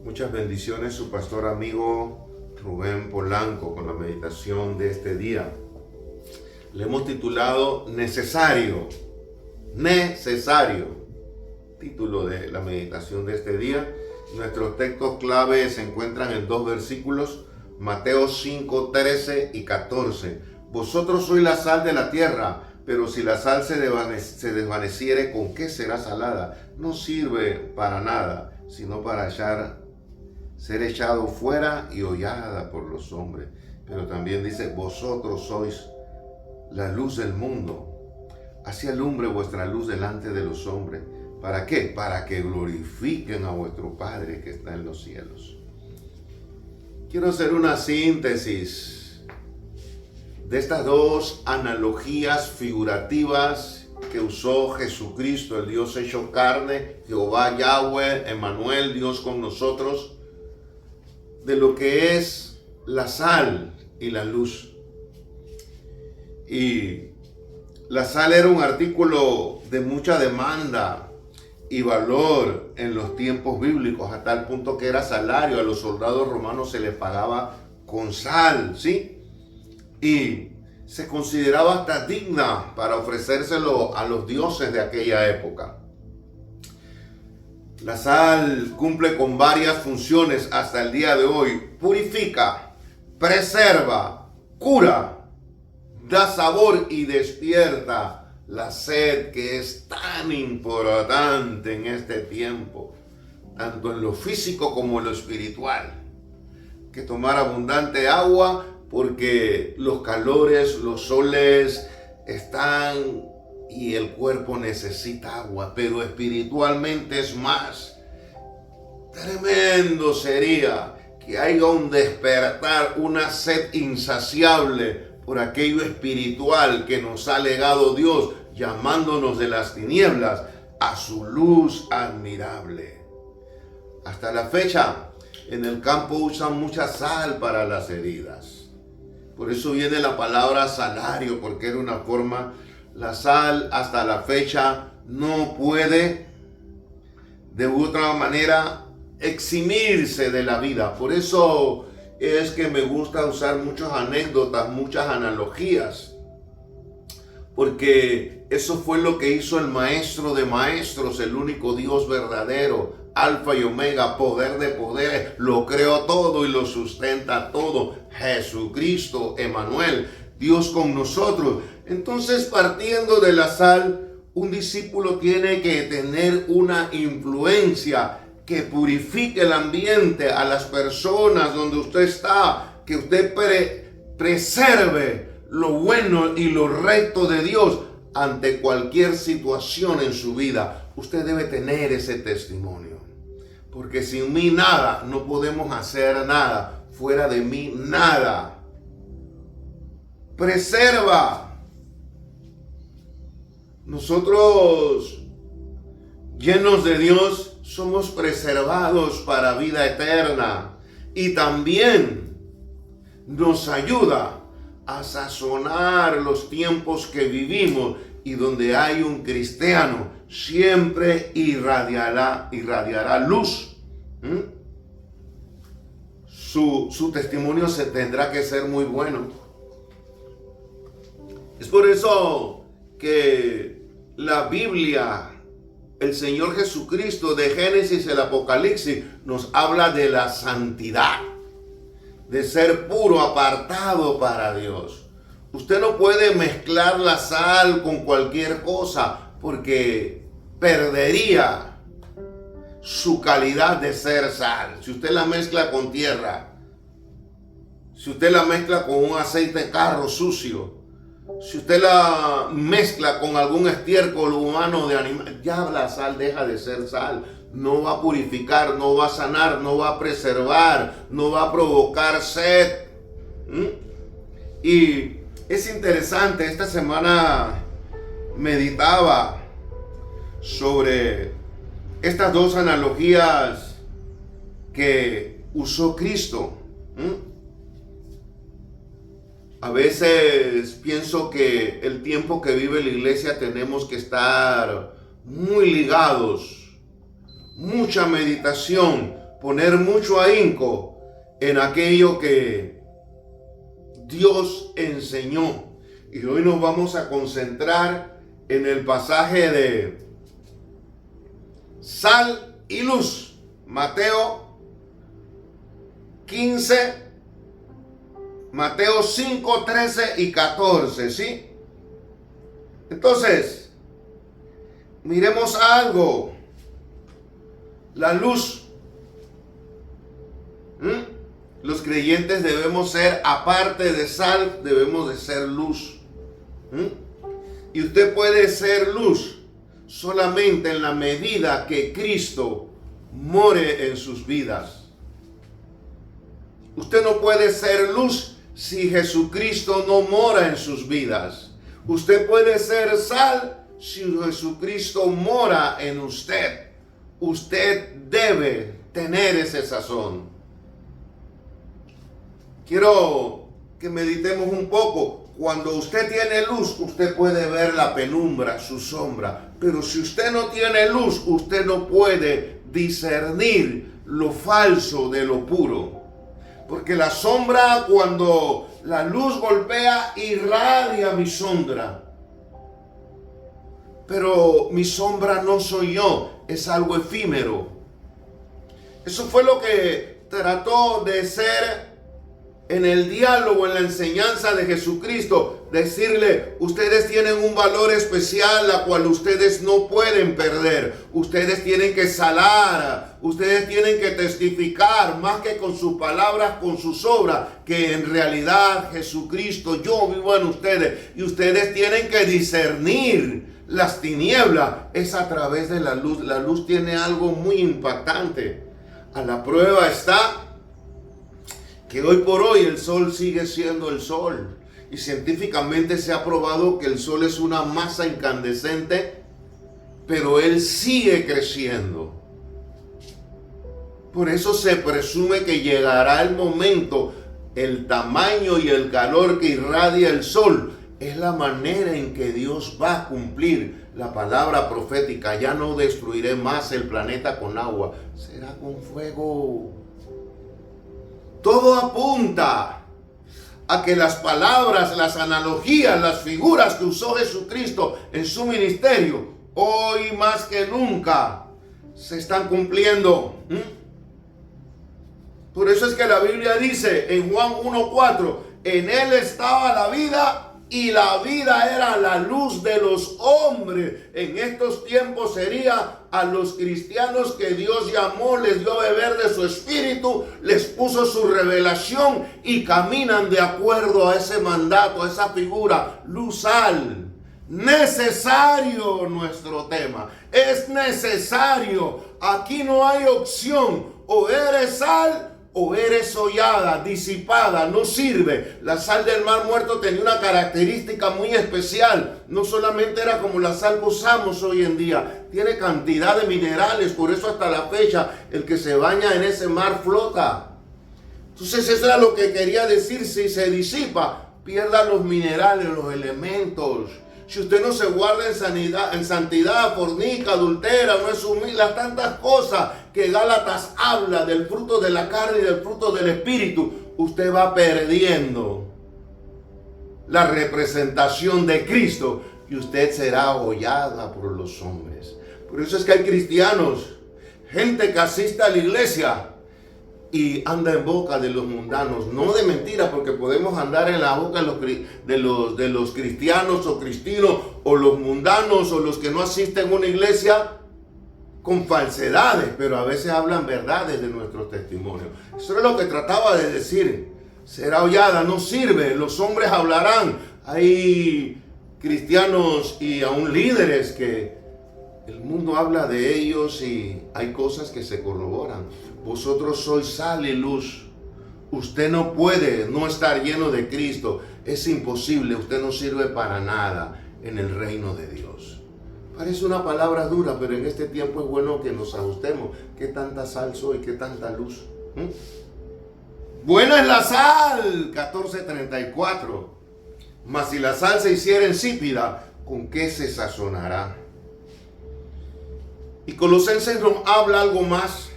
Muchas bendiciones, su pastor amigo Rubén Polanco, con la meditación de este día. Le hemos titulado Necesario, título de la meditación de este día. Nuestros textos clave se encuentran en dos versículos, Mateo 5, 13 y 14. Vosotros sois la sal de la tierra, pero si la sal se desvaneciere, ¿con qué será salada? No sirve para nada, sino para ser echado fuera y hollada por los hombres. Pero también dice, vosotros sois la luz del mundo. Así alumbre vuestra luz delante de los hombres. ¿Para qué? Para que glorifiquen a vuestro Padre que está en los cielos. Quiero hacer una síntesis de estas dos analogías figurativas que usó Jesucristo, el Dios hecho carne, Jehová Yahweh, Emmanuel, Dios con nosotros, de lo que es la sal y la luz. Y la sal era un artículo de mucha demanda y valor en los tiempos bíblicos, a tal punto que era salario. A los soldados romanos se les pagaba con sal, ¿sí? Y se consideraba hasta digna para ofrecérselo a los dioses de aquella época. La sal cumple con varias funciones hasta el día de hoy. Purifica, preserva, cura, da sabor y despierta la sed que es tan importante en este tiempo, tanto en lo físico como en lo espiritual. Que tomar abundante agua porque los calores, los soles están y el cuerpo necesita agua, pero espiritualmente es más. Tremendo sería que haya un despertar, una sed insaciable por aquello espiritual que nos ha legado Dios, llamándonos de las tinieblas a su luz admirable. Hasta la fecha, en el campo usan mucha sal para las heridas. Por eso viene la palabra salario, porque era una forma. La sal hasta la fecha no puede de otra manera eximirse de la vida. Por eso es que me gusta usar muchas anécdotas, muchas analogías, porque eso fue lo que hizo el maestro de maestros, el único Dios verdadero, Alfa y Omega, poder de poderes, lo creó todo y lo sustenta todo, Jesucristo, Emmanuel, Dios con nosotros. Entonces, partiendo de la sal, un discípulo tiene que tener una influencia que purifique el ambiente, a las personas donde usted está, que usted preserve lo bueno y lo recto de Dios ante cualquier situación en su vida. Usted debe tener ese testimonio, porque sin mí nada, no podemos hacer nada, fuera de mí nada. Preserva. Nosotros, llenos de Dios, somos preservados para vida eterna, y también nos ayuda a sazonar los tiempos que vivimos, y donde hay un cristiano siempre irradiará luz. Su testimonio se tendrá que ser muy bueno. Es por eso que la Biblia, el Señor Jesucristo, de Génesis al Apocalipsis, nos habla de la santidad, de ser puro, apartado para Dios. Usted no puede mezclar la sal con cualquier cosa, porque perdería su calidad de ser sal. Si usted la mezcla con tierra, si usted la mezcla con un aceite de carro sucio, si usted la mezcla con algún estiércol humano de animal, ya la sal deja de ser sal. No va a purificar, no va a sanar, no va a preservar, no va a provocar sed. Y es interesante, esta semana meditaba sobre estas dos analogías que usó Cristo. A veces pienso que el tiempo que vive la iglesia tenemos que estar muy ligados, mucha meditación poner mucho ahínco en aquello que Dios enseñó. Y hoy nos vamos a concentrar en el pasaje de sal y luz. Mateo 15, Mateo 5, 13 y 14, ¿sí? Entonces, miremos algo. La luz. Los creyentes debemos ser, aparte de sal, debemos de ser luz. Y usted puede ser luz solamente en la medida que Cristo more en sus vidas. Usted no puede ser luz si Jesucristo no mora en sus vidas. Usted puede ser sal si Jesucristo mora en usted. Usted debe tener ese sazón. Quiero que meditemos un poco. Cuando usted tiene luz, usted puede ver la penumbra, su sombra. Pero si usted no tiene luz, usted no puede discernir lo falso de lo puro. Porque la sombra, cuando la luz golpea, irradia mi sombra. Pero mi sombra no soy yo, es algo efímero. Eso fue lo que trató de ser en el diálogo, en la enseñanza de Jesucristo, decirle, ustedes tienen un valor especial, la cual ustedes no pueden perder. Ustedes tienen que salar, ustedes tienen que testificar, más que con sus palabras, con sus obras, que en realidad Jesucristo, yo vivo en ustedes. Y ustedes tienen que discernir las tinieblas, es a través de la luz. La luz tiene algo muy impactante. A la prueba está que hoy por hoy el sol sigue siendo el sol. Y científicamente se ha probado que el sol es una masa incandescente, pero él sigue creciendo. Por eso se presume que llegará el momento, el tamaño y el calor que irradia el sol es la manera en que Dios va a cumplir la palabra profética. Ya no destruiré más el planeta con agua, será con fuego. Todo apunta a que las palabras, las analogías, las figuras que usó Jesucristo en su ministerio, hoy más que nunca se están cumpliendo. Por eso es que la Biblia dice en Juan 1:4, en él estaba la vida y la vida era la luz de los hombres. En estos tiempos sería a los cristianos que Dios llamó, les dio beber de su espíritu, les puso su revelación y caminan de acuerdo a ese mandato, a esa figura, luz, sal. Necesario nuestro tema, es necesario. Aquí no hay opción, o eres sal o eres hollada, disipada, no sirve. La sal del Mar Muerto tenía una característica muy especial. No solamente era como la sal que usamos hoy en día, tiene cantidad de minerales, por eso hasta la fecha el que se baña en ese mar flota. Entonces eso era lo que quería decir, si se disipa, pierda los minerales, los elementos. Si usted no se guarda en santidad, fornica, adultera, no es humilde, las tantas cosas que Gálatas habla del fruto de la carne y del fruto del espíritu, usted va perdiendo la representación de Cristo y usted será hollada por los hombres. Por eso es que hay cristianos, gente que asiste a la iglesia y anda en boca de los mundanos, no de mentira, porque podemos andar en la boca de los cristianos o cristinos o los mundanos o los que no asisten a una iglesia con falsedades, pero a veces hablan verdades de nuestros testimonios. Eso es lo que trataba de decir. Será hollada, no sirve, los hombres hablarán. Hay cristianos y aún líderes que el mundo habla de ellos y hay cosas que se corroboran. Vosotros sois sal y luz. Usted no puede no estar lleno de Cristo. Es imposible. Usted no sirve para nada en el reino de Dios. Parece una palabra dura, pero en este tiempo es bueno que nos ajustemos. ¿Qué tanta sal soy? ¿Qué tanta luz? Buena es la sal, 14:34. Mas si la sal se hiciera insípida, ¿con qué se sazonará? Y Colosenses nos habla algo más.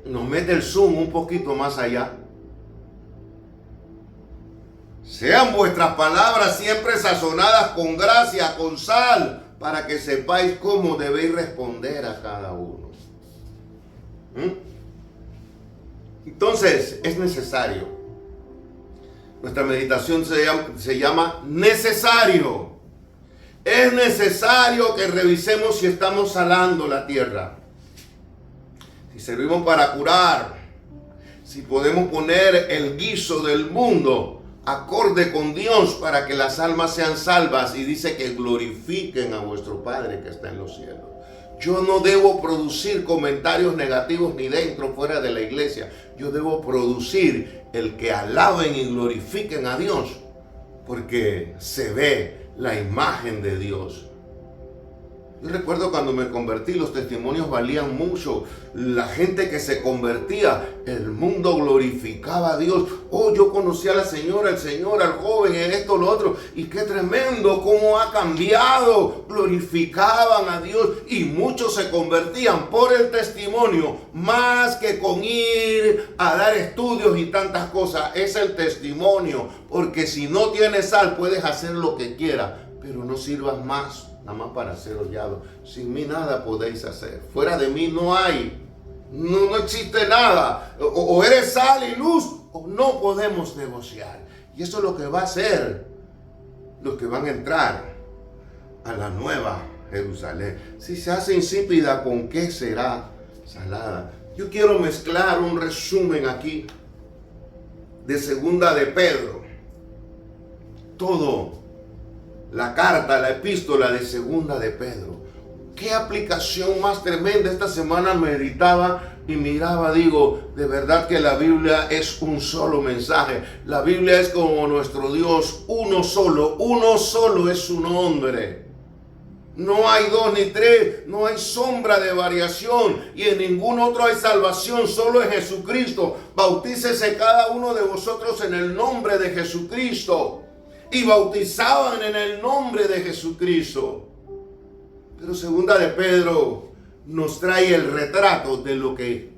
nos mete el zoom un poquito más allá. Sean vuestras palabras siempre sazonadas con gracia, con sal, para que sepáis cómo debéis responder a cada uno. Entonces, es necesario. Nuestra meditación se llama necesario. Es necesario que revisemos si estamos salando la tierra. Si servimos para curar. Si podemos poner el guiso del mundo acorde con Dios para que las almas sean salvas. Y dice que glorifiquen a vuestro Padre que está en los cielos. Yo no debo producir comentarios negativos ni dentro o fuera de la iglesia. Yo debo producir el que alaben y glorifiquen a Dios, porque se ve la imagen de Dios. Yo recuerdo cuando me convertí, los testimonios valían mucho. La gente que se convertía, el mundo glorificaba a Dios. Oh, yo conocí a la señora, el señor, al joven, en esto, lo otro. Y qué tremendo, cómo ha cambiado. Glorificaban a Dios y muchos se convertían por el testimonio, más que con ir a dar estudios y tantas cosas. Es el testimonio, porque si no tienes sal, puedes hacer lo que quieras, pero no sirvas más. Nada más para ser hollado. Sin mí nada podéis hacer. Fuera de mí no hay. No existe nada. O eres sal y luz o no podemos negociar. Y eso es lo que va a hacer los que van a entrar a la nueva Jerusalén. Si se hace insípida, ¿con qué será salada? Yo quiero mezclar un resumen aquí de segunda de Pedro. Todo. La carta, la epístola de segunda de Pedro. Qué aplicación más tremenda. Esta semana meditaba y miraba, digo, de verdad que la Biblia es un solo mensaje. La Biblia es como nuestro Dios, uno solo es su nombre. No hay dos ni tres, no hay sombra de variación y en ningún otro hay salvación, solo en Jesucristo. Bautícese cada uno de vosotros en el nombre de Jesucristo. Y bautizaban en el nombre de Jesucristo. Pero segunda de Pedro nos trae el retrato de lo que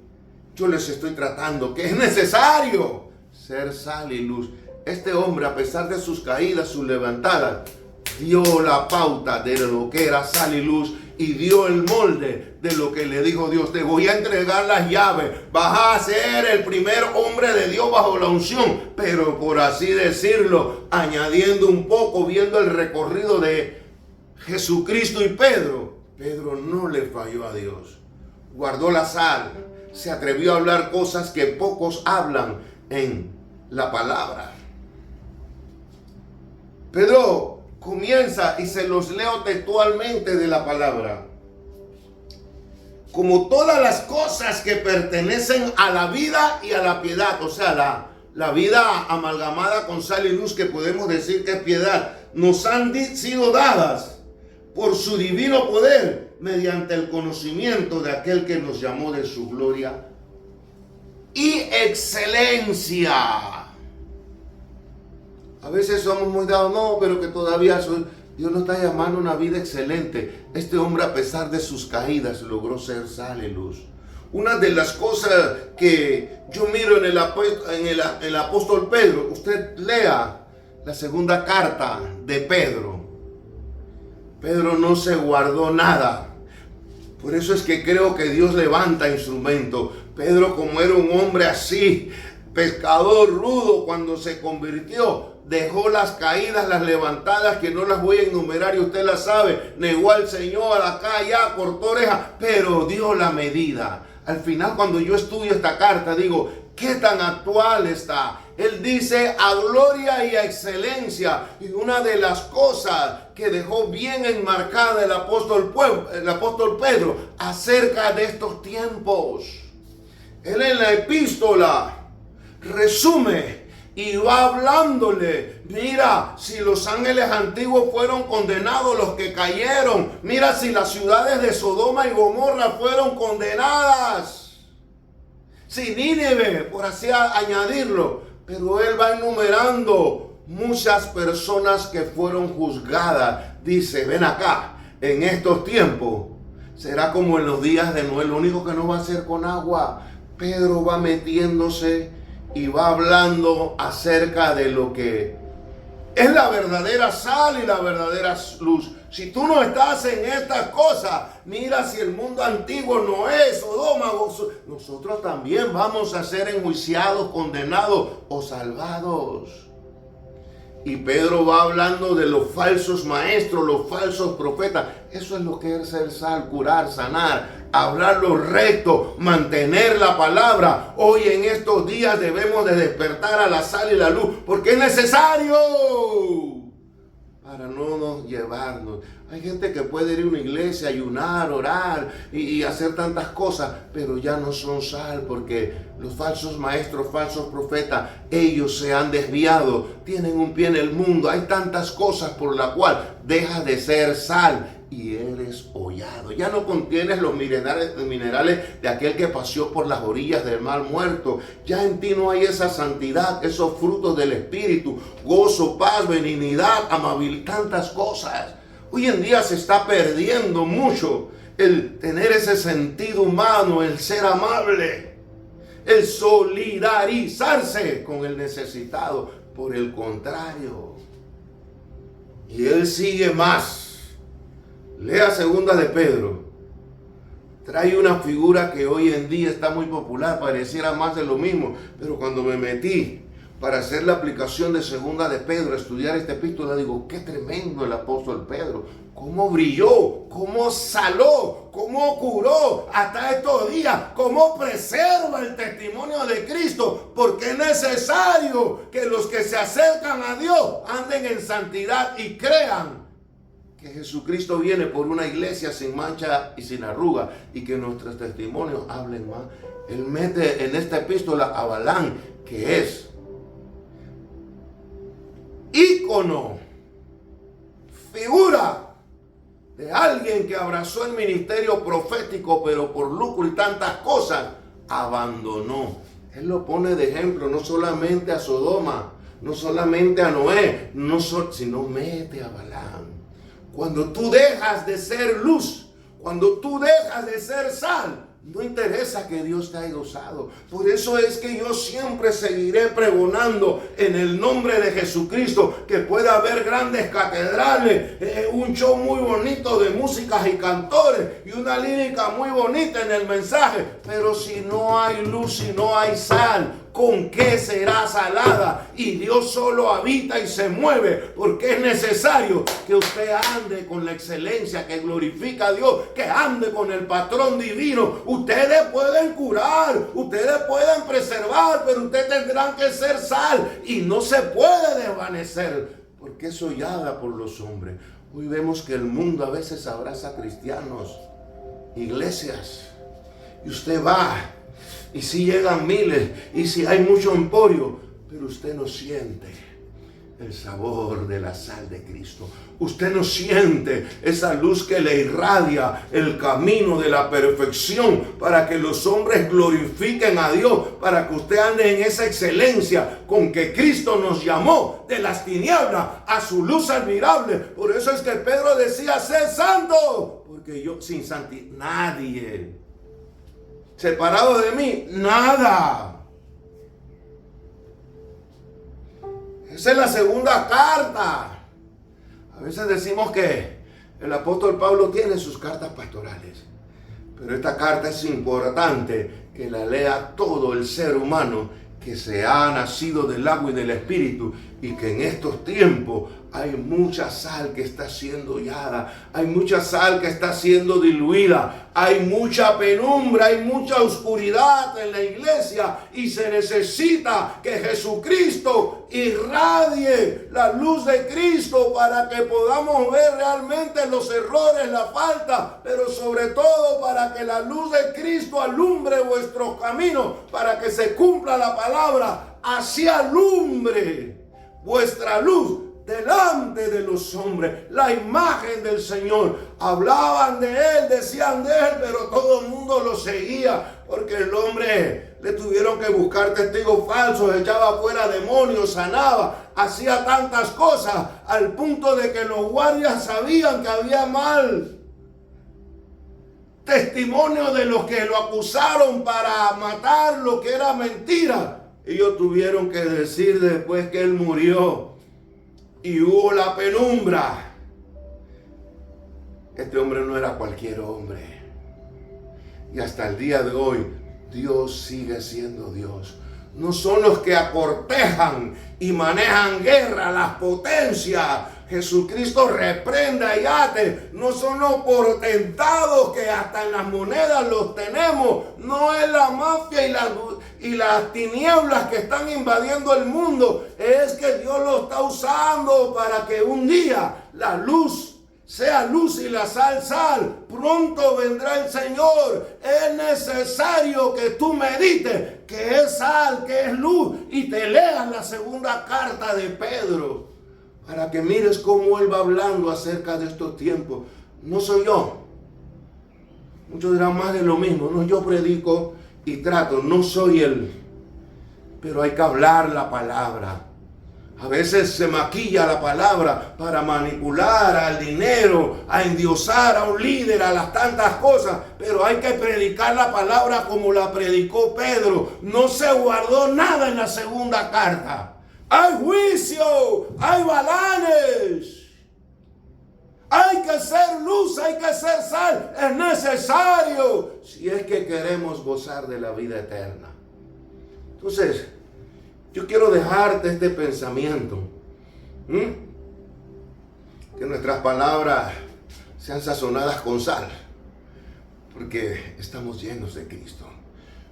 yo les estoy tratando, que es necesario ser sal y luz. Este hombre, a pesar de sus caídas, sus levantadas, dio la pauta de lo que era sal y luz y dio el molde de lo que le dijo Dios. Te voy a entregar las llaves, vas a ser el primer hombre de Dios bajo la unción, pero por así decirlo, añadiendo un poco, viendo el recorrido de Jesucristo y Pedro. Pedro no le falló a Dios, guardó la sal, se atrevió a hablar cosas que pocos hablan en la palabra. Pedro comienza y se los leo textualmente de la palabra. Como todas las cosas que pertenecen a la vida y a la piedad, o sea, la vida amalgamada con sal y luz, que podemos decir que es piedad, nos han sido dadas por su divino poder mediante el conocimiento de aquel que nos llamó de su gloria y excelencia. A veces somos muy dados, no, pero que todavía Dios nos está llamando a una vida excelente. Este hombre, a pesar de sus caídas, logró ser sal y luz. Una de las cosas que yo miro en el apóstol Pedro, usted lea la segunda carta de Pedro. Pedro no se guardó nada. Por eso es que creo que Dios levanta instrumento. Pedro, como era un hombre así, pescador rudo, cuando se convirtió, dejó las caídas, las levantadas, que no las voy a enumerar y usted las sabe. Negó al Señor, acá, allá, cortó oreja, pero dio la medida. Al final, cuando yo estudio esta carta, digo, ¿qué tan actual está? Él dice a gloria y a excelencia. Y una de las cosas que dejó bien enmarcada el apóstol Pedro acerca de estos tiempos. Él en la epístola resume y va hablándole, mira, si los ángeles antiguos fueron condenados, los que cayeron, mira si las ciudades de Sodoma y Gomorra fueron condenadas, si Nínive, por así añadirlo, pero él va enumerando muchas personas que fueron juzgadas. Dice, ven acá, en estos tiempos será como en los días de Noé, lo único que no va a ser con agua. Pedro va metiéndose y va hablando acerca de lo que es la verdadera sal y la verdadera luz. Si tú no estás en estas cosas, mira si el mundo antiguo, Noé, Sodoma, nosotros también vamos a ser enjuiciados, condenados o salvados. Y Pedro va hablando de los falsos maestros, los falsos profetas. Eso es lo que es ser sal, curar, sanar, hablar lo recto, mantener la palabra. Hoy en estos días debemos de despertar a la sal y la luz, porque es necesario para no nos llevarnos. Hay gente que puede ir a una iglesia, ayunar, orar y hacer tantas cosas, pero ya no son sal, porque los falsos maestros, falsos profetas, ellos se han desviado, tienen un pie en el mundo. Hay tantas cosas por la cual dejas de ser sal y eres hollado. Ya no contienes los minerales de aquel que paseó por las orillas del mar muerto. Ya en ti no hay esa santidad, esos frutos del Espíritu, gozo, paz, benignidad, amabilidad, tantas cosas. Hoy en día se está perdiendo mucho el tener ese sentido humano, el ser amable, el solidarizarse con el necesitado. Por el contrario, y él sigue más. Lea segunda de Pedro. Trae una figura que hoy en día está muy popular, pareciera más de lo mismo, pero cuando me metí para hacer la aplicación de segunda de Pedro, estudiar esta epístola, digo, qué tremendo el apóstol Pedro, cómo brilló, cómo saló, cómo curó hasta estos días, cómo preserva el testimonio de Cristo, porque es necesario que los que se acercan a Dios anden en santidad y crean que Jesucristo viene por una iglesia sin mancha y sin arruga, y que nuestros testimonios hablen más. Él mete en esta epístola a Balaam, que es ícono, figura de alguien que abrazó el ministerio profético, pero por lucro y tantas cosas abandonó. Él lo pone de ejemplo, no solamente a Sodoma, no solamente a Noé, sino mete a Balaam. Cuando tú dejas de ser luz, cuando tú dejas de ser sal, no interesa que Dios te haya usado. Por eso es que yo siempre seguiré pregonando en el nombre de Jesucristo, que pueda haber grandes catedrales, un show muy bonito de músicas y cantores y una lírica muy bonita en el mensaje, pero si no hay luz, si no hay sal, ¿con qué será salada? Y Dios solo habita y se mueve, porque es necesario que usted ande con la excelencia que glorifica a Dios, que ande con el patrón divino. Ustedes pueden curar, ustedes pueden preservar, pero ustedes tendrán que ser sal y no se puede desvanecer, porque es hollada por los hombres. Hoy vemos que el mundo a veces abraza cristianos, iglesias, y usted va. Y si llegan miles, y si hay mucho emporio, pero usted no siente el sabor de la sal de Cristo. Usted no siente esa luz que le irradia el camino de la perfección para que los hombres glorifiquen a Dios, para que usted ande en esa excelencia con que Cristo nos llamó de las tinieblas a su luz admirable. Por eso es que Pedro decía, sé santo, porque yo sin santidad, nadie. Separado de mí, nada. Esa es la segunda carta. A veces decimos que el apóstol Pablo tiene sus cartas pastorales, pero esta carta es importante que la lea todo el ser humano que se ha nacido del agua y del Espíritu, y que en estos tiempos hay mucha sal que está siendo hollada, hay mucha sal que está siendo diluida, hay mucha penumbra, hay mucha oscuridad en la iglesia, y se necesita que Jesucristo irradie la luz de Cristo para que podamos ver realmente los errores, la falta, pero sobre todo para que la luz de Cristo alumbre vuestros caminos, para que se cumpla la palabra, así alumbre vuestra luz delante de los hombres, la imagen del Señor. Hablaban de Él, decían de Él, pero todo el mundo lo seguía, porque el hombre le tuvieron que buscar testigos falsos, echaba fuera demonios, sanaba, hacía tantas cosas, al punto de que los guardias sabían que había mal. testimonio de los que lo acusaron para matar lo que era mentira. Ellos tuvieron que decir después que él murió y hubo la penumbra. Este hombre no era cualquier hombre. Y hasta el día de hoy, Dios sigue siendo Dios. No son los que acortejan y manejan guerra, las potencias. Jesucristo reprenda y ate. No son los portentados que hasta en las monedas los tenemos. No es la mafia y las tinieblas que están invadiendo el mundo. Es que Dios lo está usando para que un día la luz sea luz y la sal, sal. Pronto vendrá el Señor. Es necesario que tú medites que es sal, que es luz, y te leas la segunda carta de Pedro, para que mires cómo él va hablando acerca de estos tiempos. No soy yo. Muchos dirán más de lo mismo. No, yo predico y trato. No soy él. Pero hay que hablar la palabra. A veces se maquilla la palabra para manipular al dinero, a endiosar a un líder, a las tantas cosas. Pero hay que predicar la palabra como la predicó Pedro. No se guardó nada en la segunda carta. Hay juicio, hay balanes. Hay que ser luz, hay que ser sal. Es necesario si es que queremos gozar de la vida eterna. Entonces, yo quiero dejarte este pensamiento. Que nuestras palabras sean sazonadas con sal. Porque estamos llenos de Cristo.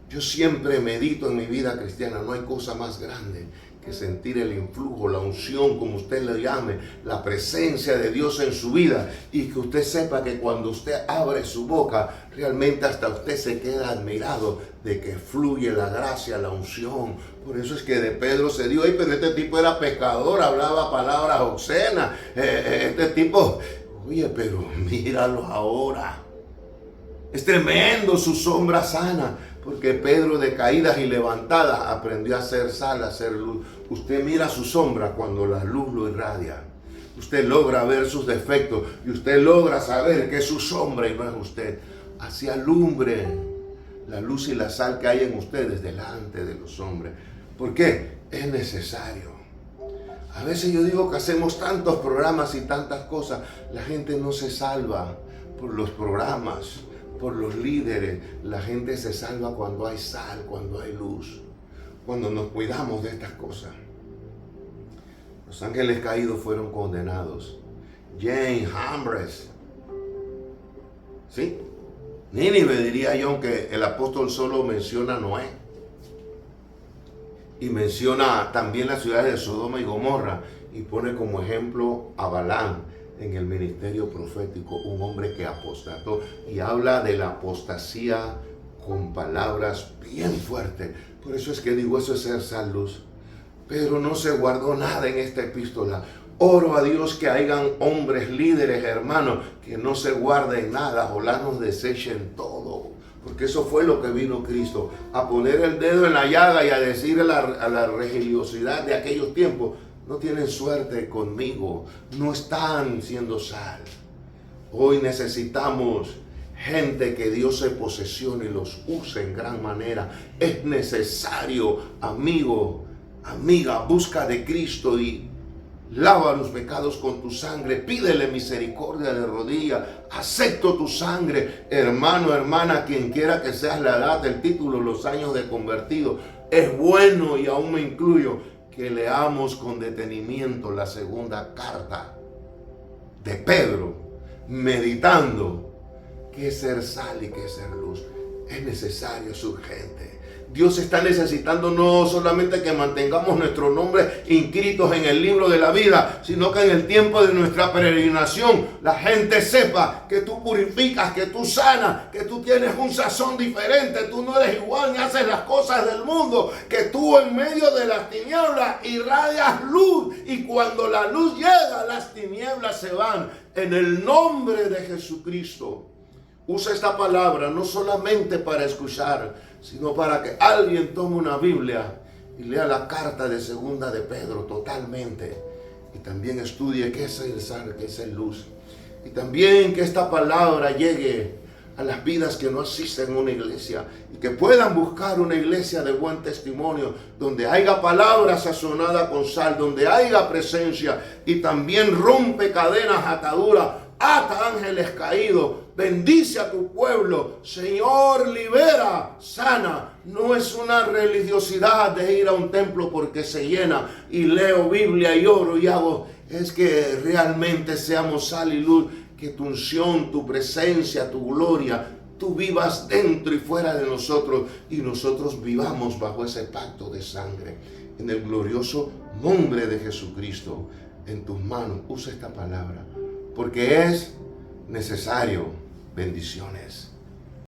Yo siempre medito en mi vida cristiana. No hay cosa más grande que sentir el influjo, la unción, como usted le llame, la presencia de Dios en su vida, y que usted sepa que cuando usted abre su boca, realmente hasta usted se queda admirado de que fluye la gracia, la unción. Por eso es que de Pedro se dio, pero este tipo era pecador, hablaba palabras obscenas, este tipo, oye, pero míralo ahora. Es tremendo, su sombra sana, porque Pedro de caídas y levantadas aprendió a ser sal, a ser luz. Usted mira su sombra cuando la luz lo irradia. Usted logra ver sus defectos y usted logra saber que es su sombra y no es usted. Así alumbre la luz y la sal que hay en ustedes delante de los hombres. ¿Por qué? Es necesario. A veces yo digo que hacemos tantos programas y tantas cosas. La gente no se salva por los programas, por los líderes. La gente se salva cuando hay sal, cuando hay luz, cuando nos cuidamos de estas cosas. Los ángeles caídos fueron condenados. Jane Hambres, ¿sí? Nínive, diría yo, que el apóstol solo menciona a Noé. Y menciona también las ciudades de Sodoma y Gomorra. Y pone como ejemplo a Balaam en el ministerio profético, un hombre que apostató. Y habla de la apostasía con palabras bien fuertes. Por eso es que digo, eso es ser sal, luz. Pedro no se guardó nada en esta epístola. Oro a Dios que hayan hombres, líderes, hermanos, que no se guarden nada, ojalá nos desechen todo. Porque eso fue lo que vino Cristo, a poner el dedo en la llaga y a decir a la religiosidad de aquellos tiempos: no tienen suerte conmigo, no están siendo sal. Hoy necesitamos gente que Dios se posesione y los use en gran manera. Es necesario, amigo, amiga, busca de Cristo y lava los pecados con tu sangre, pídele misericordia de rodillas, acepto tu sangre, hermano, hermana, quien quiera que seas la edad, el título, los años de convertido. Es bueno, y aún me incluyo, que leamos con detenimiento la segunda carta de Pedro, meditando qué es ser sal y qué es ser luz. Es necesario, es urgente. Dios está necesitando no solamente que mantengamos nuestros nombres inscritos en el libro de la vida, sino que en el tiempo de nuestra peregrinación la gente sepa que tú purificas, que tú sanas, que tú tienes un sazón diferente, tú no eres igual ni haces las cosas del mundo, que tú en medio de las tinieblas irradias luz, y cuando la luz llega las tinieblas se van. En el nombre de Jesucristo, usa esta palabra no solamente para escuchar, sino para que alguien tome una Biblia y lea la carta de segunda de Pedro totalmente. Y también estudie qué es el sal, qué es el luz. Y también que esta palabra llegue a las vidas que no asisten a una iglesia y que puedan buscar una iglesia de buen testimonio, donde haya palabra sazonada con sal, donde haya presencia y también rompe cadenas, ataduras, ata ángeles caídos, bendice a tu pueblo, Señor, libera, sana. No es una religiosidad de ir a un templo porque se llena y leo Biblia y oro y hago, es que realmente seamos sal y luz, que tu unción, tu presencia, tu gloria, tú vivas dentro y fuera de nosotros y nosotros vivamos bajo ese pacto de sangre. En el glorioso nombre de Jesucristo, en tus manos, usa esta palabra, porque es necesario. Bendiciones.